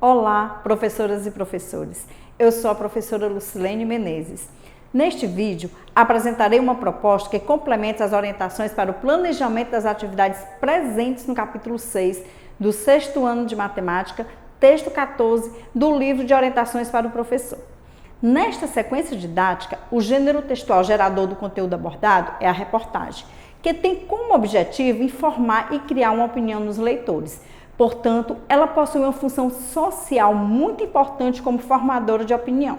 Olá, professoras e professores. Eu sou a professora Lucilene Menezes. Neste vídeo, apresentarei uma proposta que complementa as orientações para o planejamento das atividades presentes no capítulo 6 do 6º ano de matemática, texto 14 do livro de orientações para o professor. Nesta sequência didática, o gênero textual gerador do conteúdo abordado é a reportagem, que tem como objetivo informar e criar uma opinião nos leitores. Portanto, ela possui uma função social muito importante como formadora de opinião.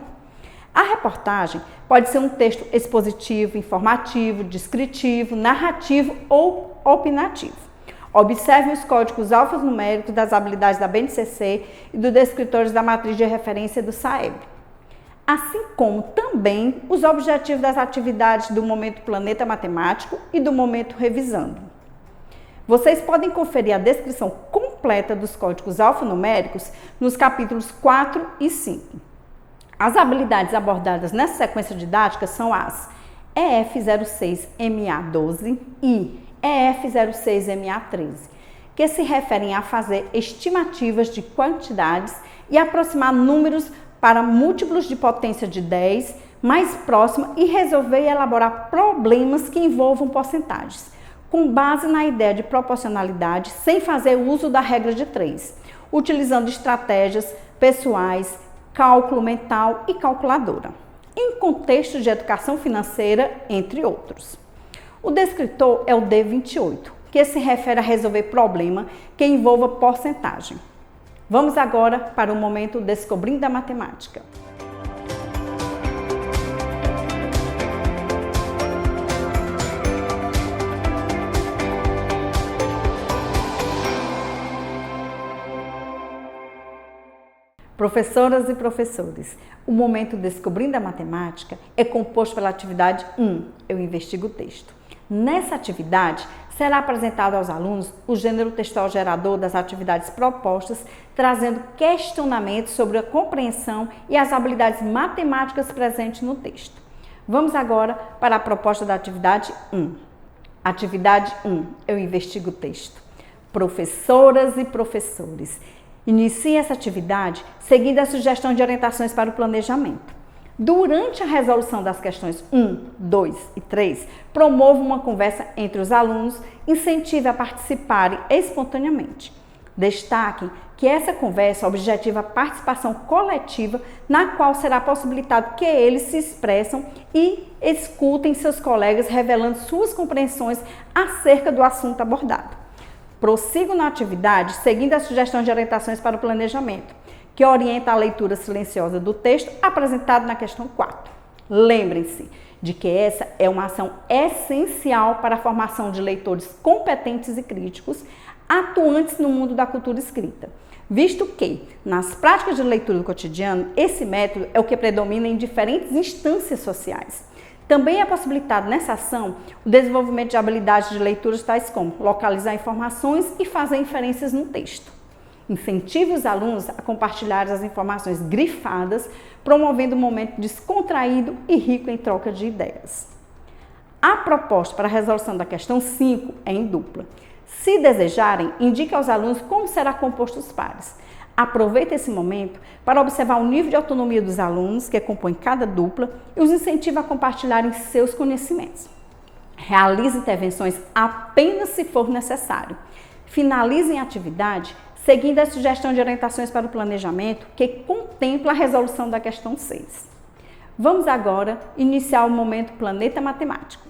A reportagem pode ser um texto expositivo, informativo, descritivo, narrativo ou opinativo. Observe os códigos alfanuméricos das habilidades da BNCC e dos descritores da matriz de referência do SAEB. Assim como também os objetivos das atividades do momento Planeta Matemático e do momento Revisando. Vocês podem conferir a descrição completa dos códigos alfanuméricos nos capítulos 4 e 5. As habilidades abordadas nessa sequência didática são as EF06MA12 e EF06MA13, que se referem a fazer estimativas de quantidades e aproximar números para múltiplos de potência de 10 mais próxima e resolver e elaborar problemas que envolvam porcentagens, com base na ideia de proporcionalidade, sem fazer uso da regra de 3, utilizando estratégias pessoais, cálculo mental e calculadora, em contexto de educação financeira, entre outros. O descritor é o D28, que se refere a resolver problema que envolva porcentagem. Vamos agora para o momento Descobrindo a Matemática. Professoras e professores, o momento Descobrindo a Matemática é composto pela atividade 1, eu investigo o texto. Nessa atividade, será apresentado aos alunos o gênero textual gerador das atividades propostas, trazendo questionamentos sobre a compreensão e as habilidades matemáticas presentes no texto. Vamos agora para a proposta da atividade 1. Atividade 1, eu investigo o texto. Professoras e professores, inicie essa atividade seguindo a sugestão de orientações para o planejamento. Durante a resolução das questões 1, 2 e 3, promova uma conversa entre os alunos, incentive a participarem espontaneamente. Destaquem que essa conversa objetiva a participação coletiva, na qual será possibilitado que eles se expressam e escutem seus colegas, revelando suas compreensões acerca do assunto abordado. Prossigam na atividade, seguindo a sugestão de orientações para o planejamento, que orienta a leitura silenciosa do texto apresentado na questão 4. Lembrem-se de que essa é uma ação essencial para a formação de leitores competentes e críticos, atuantes no mundo da cultura escrita, visto que, nas práticas de leitura do cotidiano, esse método é o que predomina em diferentes instâncias sociais. Também é possibilitado nessa ação o desenvolvimento de habilidades de leituras tais como localizar informações e fazer inferências no texto. Incentive os alunos a compartilhar as informações grifadas, promovendo um momento descontraído e rico em troca de ideias. A proposta para a resolução da questão 5 é em dupla. Se desejarem, indique aos alunos como será composto os pares. Aproveite esse momento para observar o nível de autonomia dos alunos que compõem cada dupla e os incentive a compartilharem seus conhecimentos. Realize intervenções apenas se for necessário. Finalizem a atividade seguindo a sugestão de orientações para o planejamento que contempla a resolução da questão 6. Vamos agora iniciar o momento Planeta Matemático.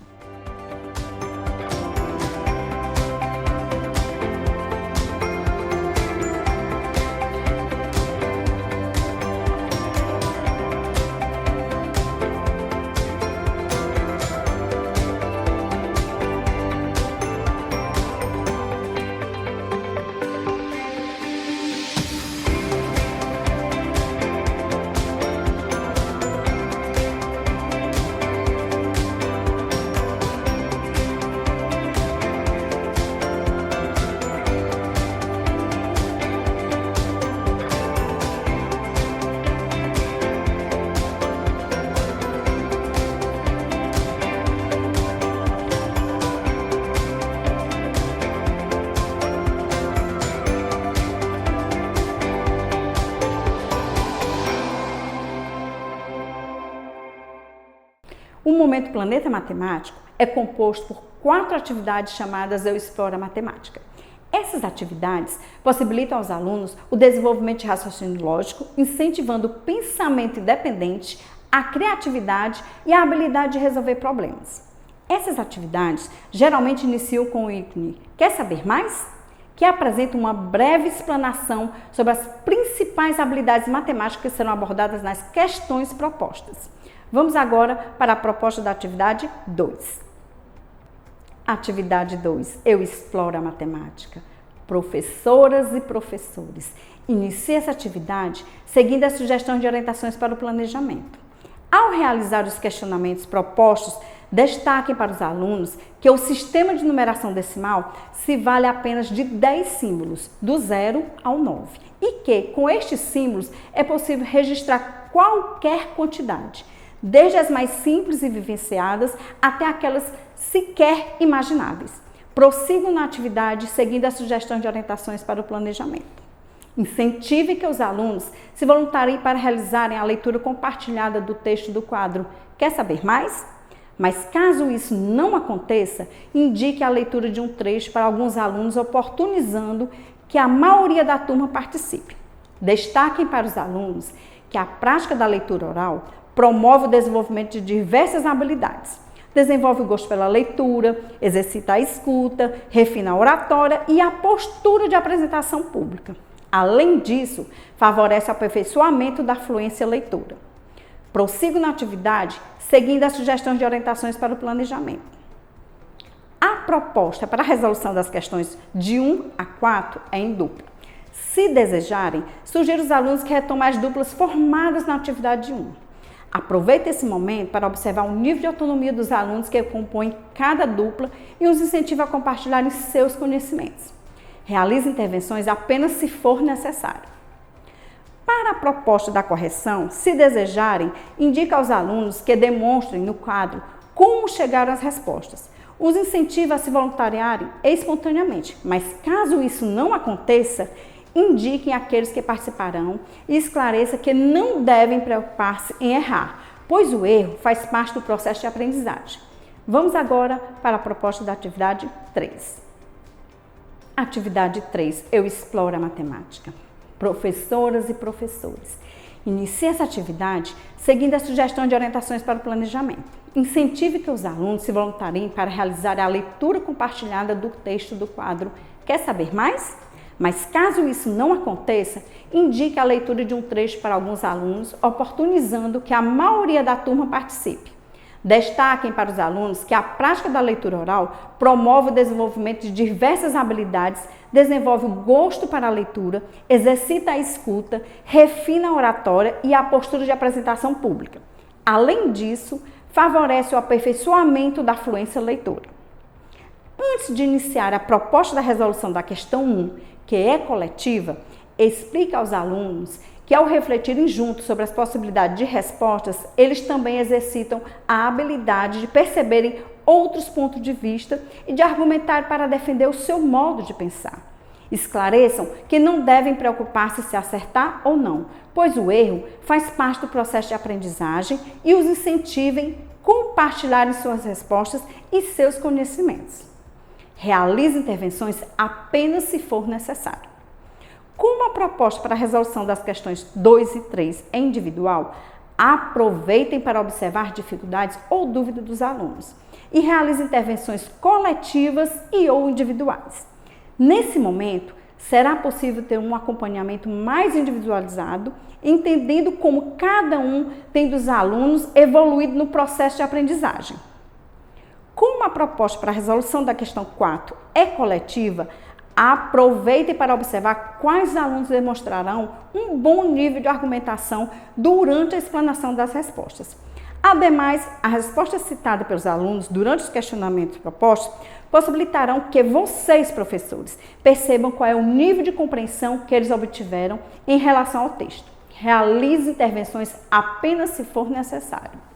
momento Planeta Matemático é composto por 4 atividades chamadas Eu Exploro a Matemática. Essas atividades possibilitam aos alunos o desenvolvimento de raciocínio lógico, incentivando o pensamento independente, a criatividade e a habilidade de resolver problemas. Essas atividades geralmente iniciam com o ícone "Quer saber mais?", que apresenta uma breve explanação sobre as principais habilidades matemáticas que serão abordadas nas questões propostas. Vamos agora para a proposta da atividade 2. Atividade 2. Eu exploro a matemática. Professoras e professores, inicie essa atividade seguindo as sugestões de orientações para o planejamento. Ao realizar os questionamentos propostos, destaquem para os alunos que o sistema de numeração decimal se vale apenas de 10 símbolos, do 0 ao 9, e que, com estes símbolos, é possível registrar qualquer quantidade, desde as mais simples e vivenciadas até aquelas sequer imagináveis. Prossigam na atividade seguindo as sugestões de orientações para o planejamento. Incentive que os alunos se voluntariem para realizarem a leitura compartilhada do texto do quadro Quer saber mais? Mas caso isso não aconteça, indique a leitura de um trecho para alguns alunos, oportunizando que a maioria da turma participe. Destaquem para os alunos que a prática da leitura oral promove o desenvolvimento de diversas habilidades. Desenvolve o gosto pela leitura, exercita a escuta, refina a oratória e a postura de apresentação pública. Além disso, favorece o aperfeiçoamento da fluência leitora. Prossigo na atividade, seguindo as sugestões de orientações para o planejamento. A proposta para a resolução das questões de 1 a 4 é em dupla. Se desejarem, sugiro aos alunos que retomem as duplas formadas na atividade 1. Aproveite esse momento para observar o nível de autonomia dos alunos que compõem cada dupla e os incentive a compartilharem seus conhecimentos. Realize intervenções apenas se for necessário. Para a proposta da correção, se desejarem, indique aos alunos que demonstrem no quadro como chegaram às respostas. Os incentive a se voluntariarem espontaneamente, mas caso isso não aconteça, indiquem aqueles que participarão e esclareça que não devem preocupar-se em errar, pois o erro faz parte do processo de aprendizagem. Vamos agora para a proposta da atividade 3. Atividade 3. Eu exploro a matemática. Professoras e professores, inicie essa atividade seguindo a sugestão de orientações para o planejamento. Incentive que os alunos se voluntariem para realizar a leitura compartilhada do texto do quadro Quer saber mais? Mas caso isso não aconteça, indique a leitura de um trecho para alguns alunos, oportunizando que a maioria da turma participe. Destaquem para os alunos que a prática da leitura oral promove o desenvolvimento de diversas habilidades, desenvolve o gosto para a leitura, exercita a escuta, refina a oratória e a postura de apresentação pública. Além disso, favorece o aperfeiçoamento da fluência leitora. Antes de iniciar a proposta da resolução da questão 1, que é coletiva, explique aos alunos que ao refletirem juntos sobre as possibilidades de respostas, eles também exercitam a habilidade de perceberem outros pontos de vista e de argumentar para defender o seu modo de pensar. Esclareçam que não devem preocupar-se se acertar ou não, pois o erro faz parte do processo de aprendizagem e os incentivem a compartilharem suas respostas e seus conhecimentos. Realize intervenções apenas se for necessário. Como a proposta para a resolução das questões 2 e 3 é individual, aproveitem para observar dificuldades ou dúvidas dos alunos e realize intervenções coletivas e ou individuais. Nesse momento, será possível ter um acompanhamento mais individualizado, entendendo como cada um tem dos alunos evoluído no processo de aprendizagem. Como a proposta para a resolução da questão 4 é coletiva, aproveitem para observar quais alunos demonstrarão um bom nível de argumentação durante a explanação das respostas. Ademais, a resposta citada pelos alunos durante os questionamentos propostos possibilitarão que vocês, professores, percebam qual é o nível de compreensão que eles obtiveram em relação ao texto. Realize intervenções apenas se for necessário.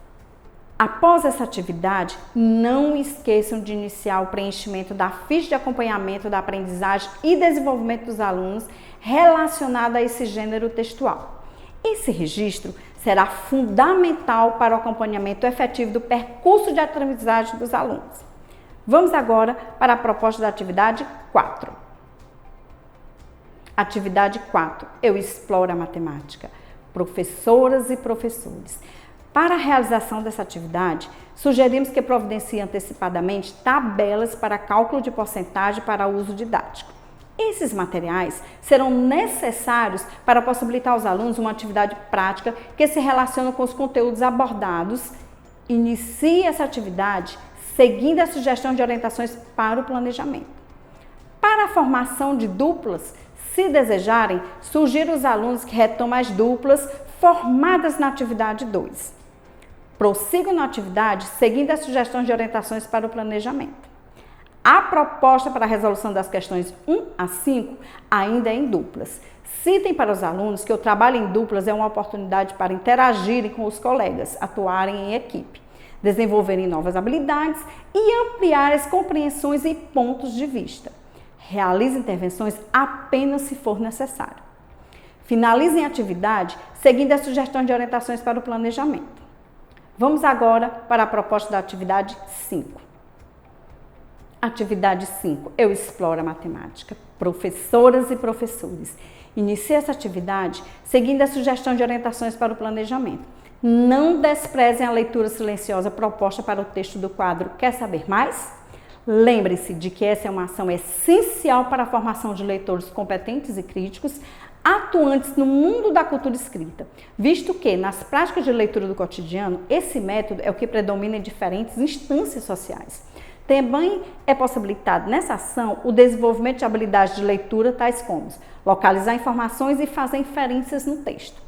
Após essa atividade, não esqueçam de iniciar o preenchimento da ficha de acompanhamento da aprendizagem e desenvolvimento dos alunos relacionada a esse gênero textual. Esse registro será fundamental para o acompanhamento efetivo do percurso de aprendizagem dos alunos. Vamos agora para a proposta da atividade 4. Atividade 4. Eu exploro a matemática. Professoras e professores. Para a realização dessa atividade, sugerimos que providencie antecipadamente tabelas para cálculo de porcentagem para uso didático. Esses materiais serão necessários para possibilitar aos alunos uma atividade prática que se relaciona com os conteúdos abordados. Inicie essa atividade seguindo a sugestão de orientações para o planejamento. Para a formação de duplas, se desejarem, sugiro aos alunos que retomem as duplas formadas na atividade 2. Prossigam na atividade seguindo as sugestões de orientações para o planejamento. A proposta para a resolução das questões 1 a 5 ainda é em duplas. Citem para os alunos que o trabalho em duplas é uma oportunidade para interagirem com os colegas, atuarem em equipe, desenvolverem novas habilidades e ampliar as compreensões e pontos de vista. Realize intervenções apenas se for necessário. Finalizem a atividade seguindo as sugestões de orientações para o planejamento. Vamos agora para a proposta da atividade 5. Atividade 5. Eu exploro a matemática. Professoras e professores. Inicie essa atividade seguindo a sugestão de orientações para o planejamento. Não desprezem a leitura silenciosa proposta para o texto do quadro Quer Saber Mais? Lembre-se de que essa é uma ação essencial para a formação de leitores competentes e críticos, atuantes no mundo da cultura escrita, visto que, nas práticas de leitura do cotidiano, esse método é o que predomina em diferentes instâncias sociais. Também é possibilitado nessa ação o desenvolvimento de habilidades de leitura tais como localizar informações e fazer inferências no texto.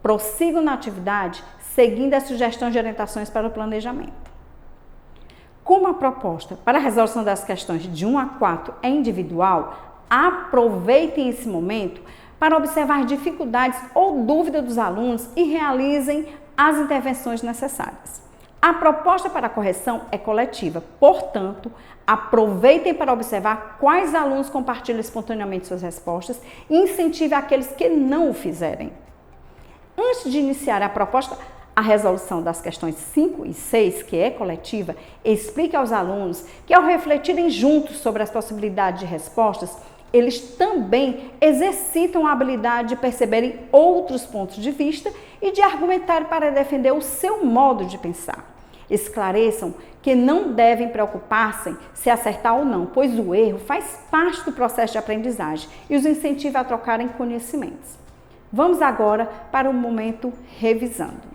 Prossigam na atividade seguindo as sugestões de orientações para o planejamento. Como a proposta para a resolução das questões de 1 a 4 é individual, aproveitem esse momento para observar dificuldades ou dúvidas dos alunos e realizem as intervenções necessárias. A proposta para a correção é coletiva, portanto, aproveitem para observar quais alunos compartilham espontaneamente suas respostas e incentive aqueles que não o fizerem. Antes de iniciar a resolução das questões 5 e 6, que é coletiva, explique aos alunos que, ao refletirem juntos sobre as possibilidades de respostas, eles também exercitam a habilidade de perceberem outros pontos de vista e de argumentar para defender o seu modo de pensar. Esclareçam que não devem preocupar-se se acertar ou não, pois o erro faz parte do processo de aprendizagem e os incentiva a trocarem conhecimentos. Vamos agora para o momento revisando.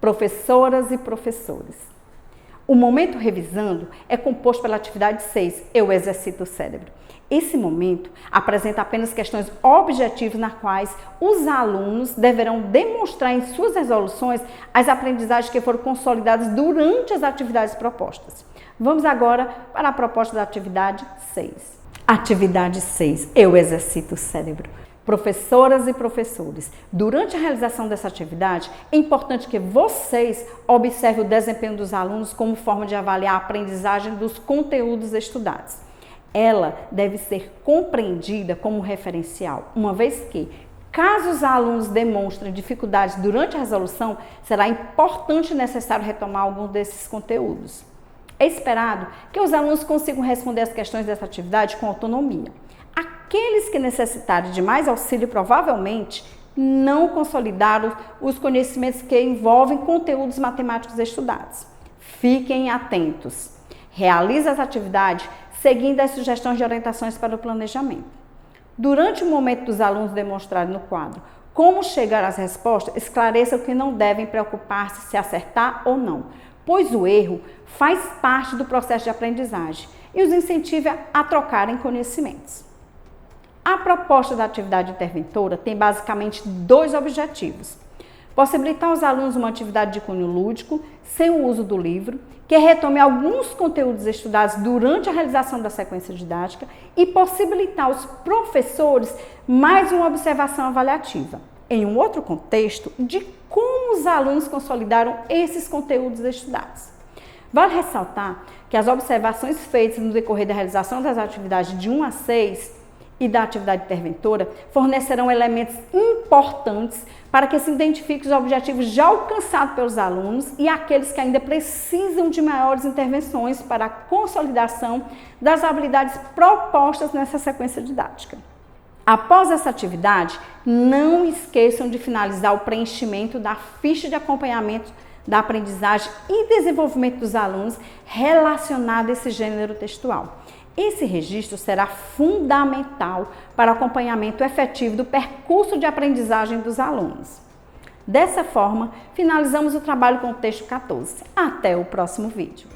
Professoras e professores. O momento revisando é composto pela atividade 6, Eu exercito o cérebro. Esse momento apresenta apenas questões objetivas nas quais os alunos deverão demonstrar em suas resoluções as aprendizagens que foram consolidadas durante as atividades propostas. Vamos agora para a proposta da atividade 6. Atividade 6, Eu exercito o cérebro. Professoras e professores, durante a realização dessa atividade, é importante que vocês observem o desempenho dos alunos como forma de avaliar a aprendizagem dos conteúdos estudados. Ela deve ser compreendida como referencial, uma vez que, caso os alunos demonstrem dificuldades durante a resolução, será importante e necessário retomar algum desses conteúdos. É esperado que os alunos consigam responder as questões dessa atividade com autonomia. Aqueles que necessitarem de mais auxílio provavelmente não consolidaram os conhecimentos que envolvem conteúdos matemáticos estudados. Fiquem atentos. Realize as atividades seguindo as sugestões de orientações para o planejamento. Durante o momento dos alunos demonstrarem no quadro como chegar às respostas, esclareçam que não devem preocupar-se se acertar ou não, pois o erro faz parte do processo de aprendizagem e os incentive a trocarem conhecimentos. A proposta da atividade interventora tem basicamente 2 objetivos. Possibilitar aos alunos uma atividade de cunho lúdico, sem o uso do livro, que retome alguns conteúdos estudados durante a realização da sequência didática e possibilitar aos professores mais uma observação avaliativa, em um outro contexto, de como os alunos consolidaram esses conteúdos estudados. Vale ressaltar que as observações feitas no decorrer da realização das atividades de 1 a 6 e da atividade interventora fornecerão elementos importantes para que se identifiquem os objetivos já alcançados pelos alunos e aqueles que ainda precisam de maiores intervenções para a consolidação das habilidades propostas nessa sequência didática. Após essa atividade, não esqueçam de finalizar o preenchimento da ficha de acompanhamento da aprendizagem e desenvolvimento dos alunos relacionada a esse gênero textual. Esse registro será fundamental para o acompanhamento efetivo do percurso de aprendizagem dos alunos. Dessa forma, finalizamos o trabalho com o texto 14. Até o próximo vídeo.